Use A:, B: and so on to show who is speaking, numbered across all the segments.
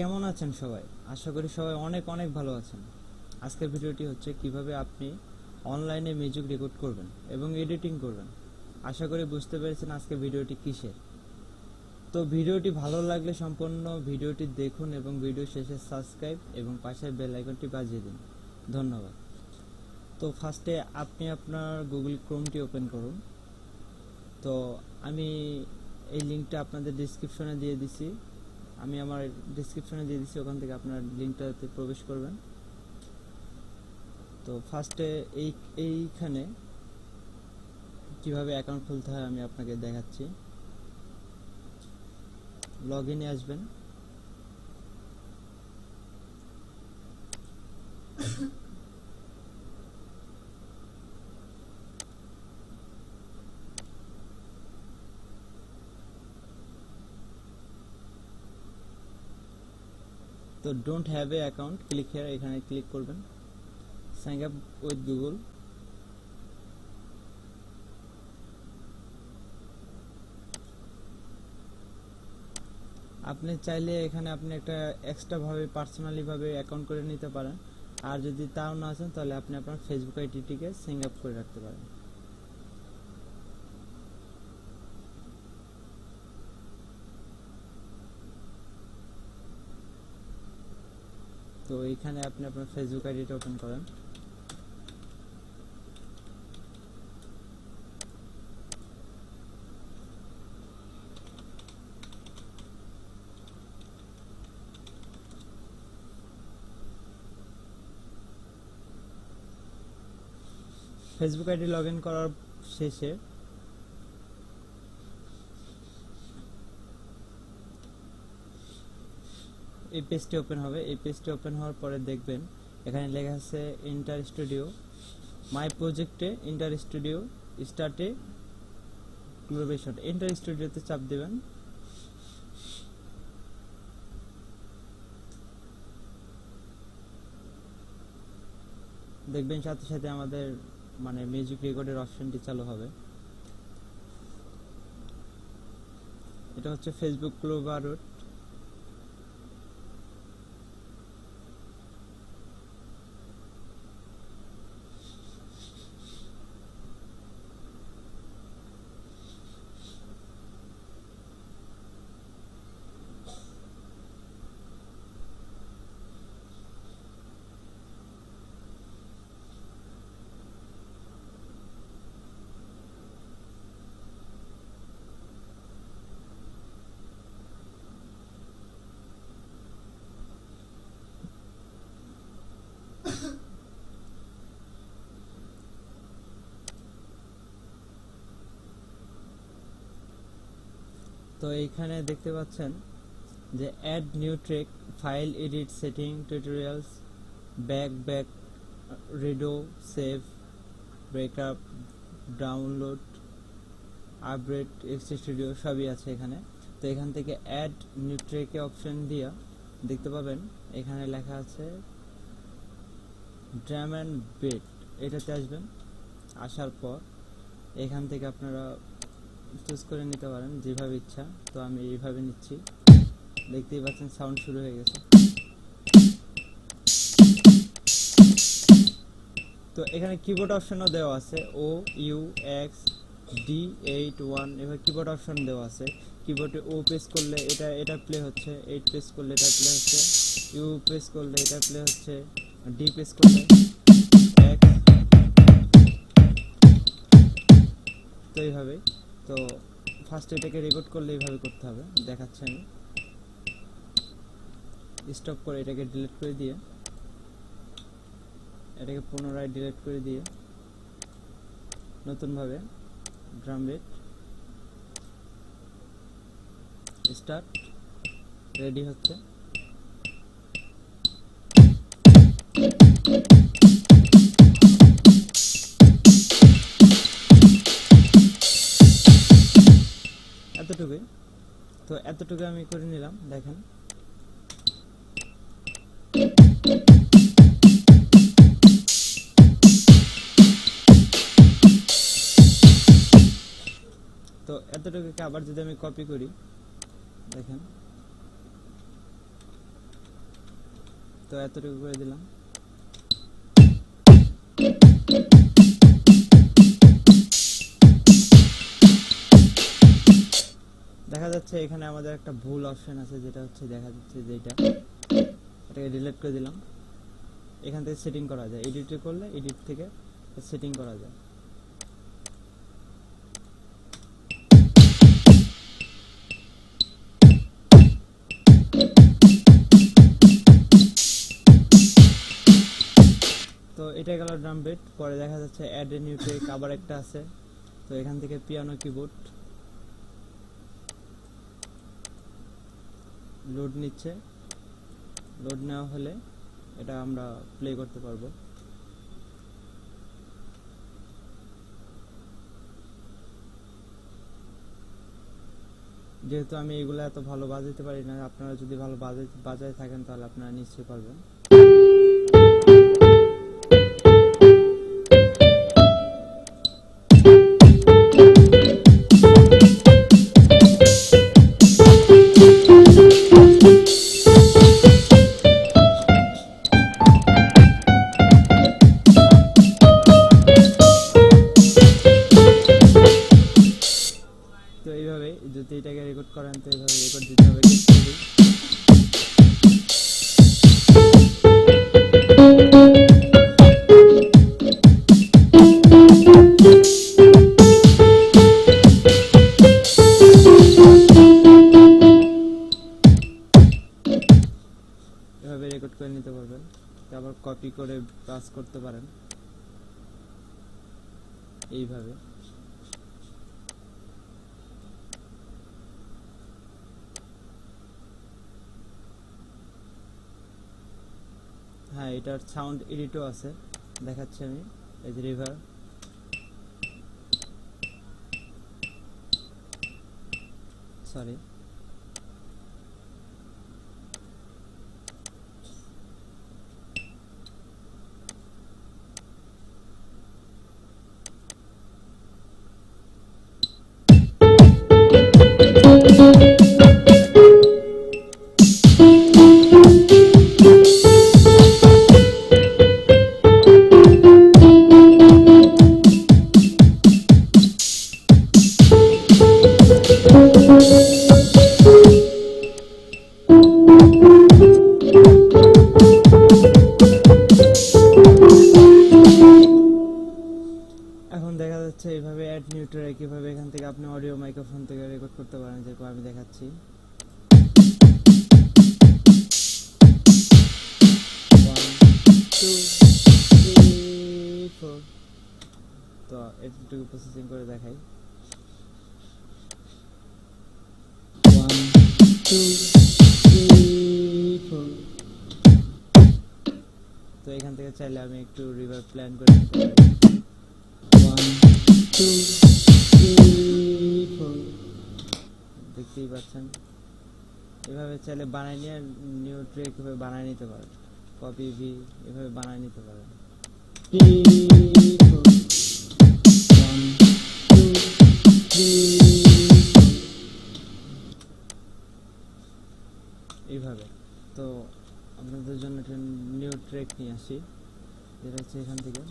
A: কেমন আছেন সবাই? আশা করি সবাই অনেক অনেক ভালো আছেন। আজকের ভিডিওটি হচ্ছে কিভাবে আপনি অনলাইনে মিউজিক রেকর্ড করবেন এবং এডিটিং করবেন। আশা করি বুঝতে পেরেছেন আজকে ভিডিওটি কিসের। তো ভিডিওটি ভালো লাগলে সম্পূর্ণ ভিডিওটি দেখুন এবং ভিডিও শেষে সাবস্ক্রাইব এবং পাশের বেল আইকনটি বাজিয়ে দিন। ধন্যবাদ। তো ফার্স্টে আপনি আপনার গুগল ক্রোমটি ওপেন করুন। তো আমি এই লিঙ্কটা আপনাদের ডিসক্রিপশনে দিয়ে দিছি। আমি আমার ডেসক্রিপশনে দিয়ে দিচ্ছি, ওখান থেকে আপনার লিঙ্কটাতে প্রবেশ করবেন। তো ফার্স্টে এইখানে কিভাবে অ্যাকাউন্ট খুলতে হয় আমি আপনাকে দেখাচ্ছি। লগইনে আসবেন। তো don't have a account, click here, এখানে ক্লিক করবেন। Sign up with Google. আপনি চাইলে এখানে আপনি একটা এক্সট্রা ভাবে পার্সোনালি ভাবে অ্যাকাউন্ট করে নিতে পারেন, আর যদি তাও না আছেন তাহলে আপনি আপনার ফেসবুক আইডিটিকে সাইন আপ করে রাখতে পারেন। তো এইখানে আপনি আপনার ফেসবুক আইডিটা ওপেন করেন। ফেসবুক আইডি লগ ইন করার শেষে এই পেজটি ওপেন হবে। এই পেজটি ওপেন হওয়ার পরে দেখবেন এখানে লেখা আছে ইন্টার স্টুডিও, মাই প্রজেক্টে ইন্টার স্টুডিও স্টার্টে কোলাবোরেশন। ইন্টার স্টুডিওতে চাপ দেবেন। দেখবেন সাথে সাথে আমাদের মানে মিউজিক রেকর্ডের অপশনটি চালু হবে। এটা হচ্ছে ফেসবুক কোলাবোরেট। তো এইখানে দেখতে পাচ্ছেন যে add new track, file, edit, setting, tutorials, back, redo, save, breakup, download, upgrade, extra studio সবই আছে এখানে। তো এখান থেকে অ্যাড নিউ ট্র্যাকে অপশন দিয়ে দেখতে পাবেন এখানে লেখা আছে ড্রাম অ্যান্ড বিট, এটাতে আসবেন। আসার পর এখান থেকে আপনারা চুজ করে নিতে পারেন যেভাবে ইচ্ছা। তো আমি এইভাবে নিচ্ছি। দেখতেই পাচ্ছেন সাউন্ড শুরু হয়ে গেছে। তো এখানে কিবোর্ড অপশনও দেওয়া আছে, ও ইউ এক্স D81 এভাবে কিবোর্ড অপশন দেওয়া আছে। কিবোর্ডে ও প্রেস করলে এটা প্লে হচ্ছে, 8 প্রেস করলে এটা প্লে হচ্ছে, ইউ প্রেস করলে এটা প্লে হচ্ছে, ডি প্রেস করলে এক্স। তো এইভাবে। তো ফার্স্ট এটাকে রেকর্ড করলে এইভাবে করতে হবে, দেখাচ্ছি আমি। স্টপ করে এটাকে ডিলিট করে দিয়ে এটাকে পুনরায় ডিলিট করে দিয়ে নতুনভাবে ড্রাম বিট স্টার্ট রেডি হচ্ছে। এতটুকুই। তো এতটুকু আমি করে নিলাম, দেখেন। তো এতটুকুকে আবার যদি আমি কপি করি, দেখেন তো এতটুকু করে দিলাম। দেখা যাচ্ছে এখানে আমাদের একটা ভুল অপশন আছে, যেটা হচ্ছে দেখা যাচ্ছে যে এটাকে ডিলিট করে দিলাম। এখান থেকে সেটিং করা যায়, এডিটে করলে এডিট থেকে সেটিং করা যায়। তো এটা গেল ড্রাম বিট। পরে দেখা যাচ্ছে অ্যাড এ নিউ ট্র্যাক আবার একটা আছে। তো এখান থেকে পিয়ানো কিবোর্ড লোড নিচ্ছে, লোড নেওয়া হলে এটা আমরা প্লে করতে পারবো। যেহেতু আমি এগুলো এত ভালো বাজাতে পারি না, আপনারা যদি ভালো বাজায় থাকেন তাহলে আপনারা নিশ্চয়ই পারবেন। তো এইভাবে যদি এটাকে রেকর্ড করেন তো এইভাবে রেকর্ড দিতে হবে। এভাবে রেকর্ড করে নিতে পারবেন। আবার কপি করে পাস করতে পারেন এইভাবে। হ্যাঁ, এটার সাউন্ড এডিটও আছে, দেখাচ্ছি আমি। এই যে রিভার, সরি, এখন দেখা যাচ্ছে এইভাবে অ্যাড নিউ ট্র্যাক, কিভাবে এখান থেকে আপনি অডিও মাইক্রোফোন থেকে রেকর্ড করতে পারেন, যেরকম আমি দেখাচ্ছি। 1 2 3 4। তো এটুকু প্রসেসিং করে দেখাই। 1 2 3 4। তো এখান থেকে চাইলে আমি একটু রিভার্ব প্ল্যান করে নিতে পারি। 1 2 3 4। দেখতেই পাচ্ছেন। এভাবে চাইলে বানাই নিয়ে নিউ ট্র্যাক এভাবে বানাই নিতে পারেন, কপি ভি এভাবে বানাই নিতে পারেন। 3 4 1 2 3 এইভাবে। তো আপনাদের জন্য একটা নিউ ট্র্যাক নিয়ে আসি, যেটা হচ্ছে এখান থেকে।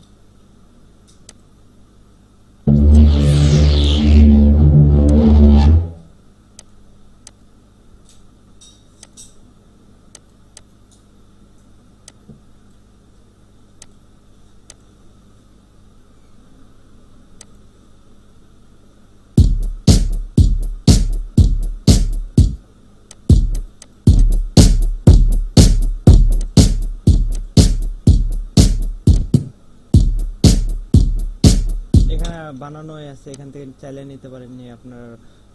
A: বানানো আছে, এখান থেকে চাইলে নিতে পারেন, নিয়ে আপনার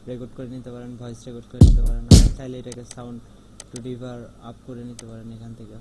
A: রেকর্ড করে নিতে পারেন, ভয়েস রেকর্ড করে নিতে পারেন। চাইলে এটাকে সাউন্ড টু রিভার আপ করে নিতে পারেন এখান থেকে।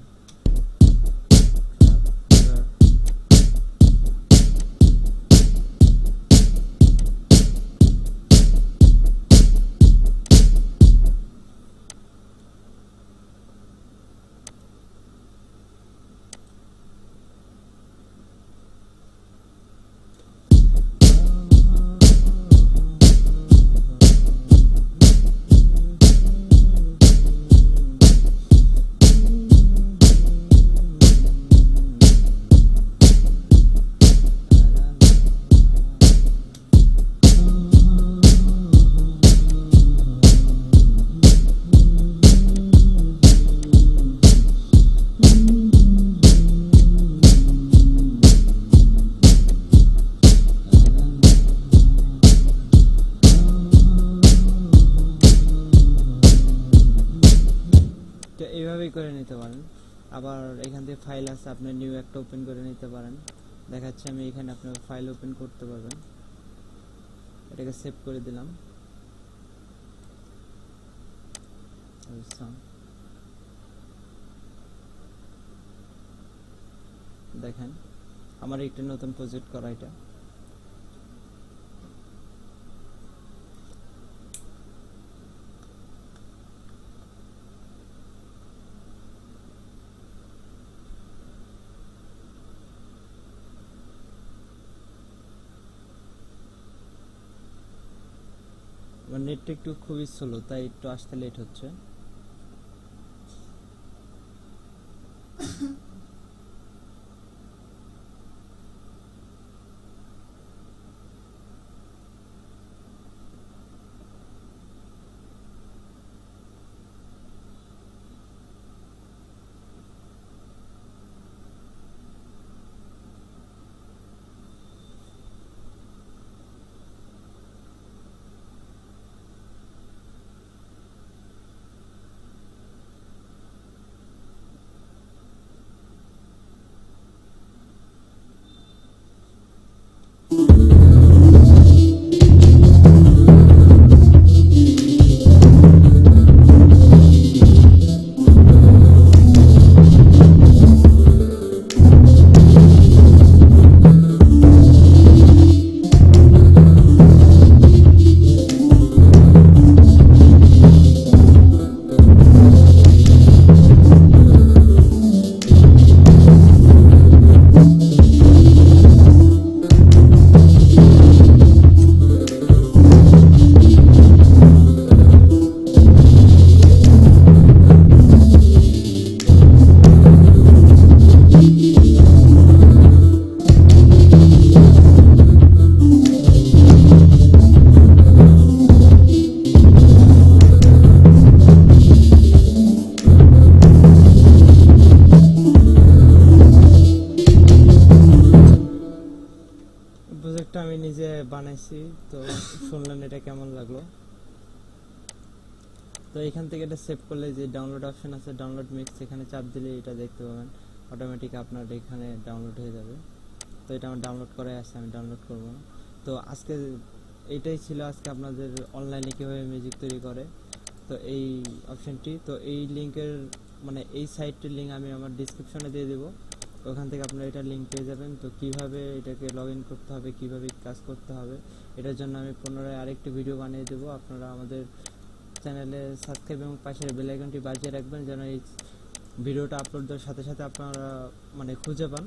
A: এভাবেই করে নিতে পারেন। আবার এখান থেকে ফাইল আছে, আপনি নিউ একটা ওপেন করে নিতে পারেন। দেখাচ্ছি আমি এখানে আপনার ফাইল ওপেন করতে পারবেন। এটাকে সেভ করে দিলাম। দেখেন আমার একটা নতুন প্রজেক্ট করা, এটা আমার নেটটা একটু খুবই স্লো, তাই একটু আসতে লেট হচ্ছে। প্রজেক্টটা আমি নিজে বানাইছি, তো শুনলেন এটা কেমন লাগলো। তো এখান থেকে এটা সেভ করলে যে ডাউনলোড অপশন আছে, ডাউনলোড মিক্স, এখানে চাপ দিলে এটা দেখতে পাবেন অটোমেটিক আপনার এখানে ডাউনলোড হয়ে যাবে। তো এটা আমার ডাউনলোড করাই আছে, আমি ডাউনলোড করব না। তো আজকে এটাই ছিল আজকে আপনাদের অনলাইনে কীভাবে মিউজিক তৈরি করে। তো এই অপশনটি, তো এই লিঙ্কের মানে এই সাইটটির লিঙ্ক আমি আমার ডিসক্রিপশনে দিয়ে দেবো, ওখান থেকে আপনারা এটা লিঙ্ক পেয়ে যাবেন। তো কিভাবে এটাকে লগ ইন করতে হবে, কিভাবে কাজ করতে হবে, এটার জন্য আমি পুনরায় আরেকটি ভিডিও বানিয়ে দেবো। আপনারা আমাদের চ্যানেলে সাবস্ক্রাইব এবং পাশের বেল আইকনটি বাজিয়ে রাখবেন, যেন এই ভিডিওটা আপলোড দেওয়ার সাথে সাথে আপনারা মানে খুঁজে পান।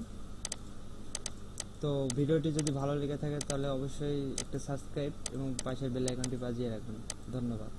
A: তো ভিডিওটি যদি ভালো লেগে থাকে তাহলে অবশ্যই একটা সাবস্ক্রাইব এবং পাশের বেল আইকনটি বাজিয়ে রাখবেন। ধন্যবাদ।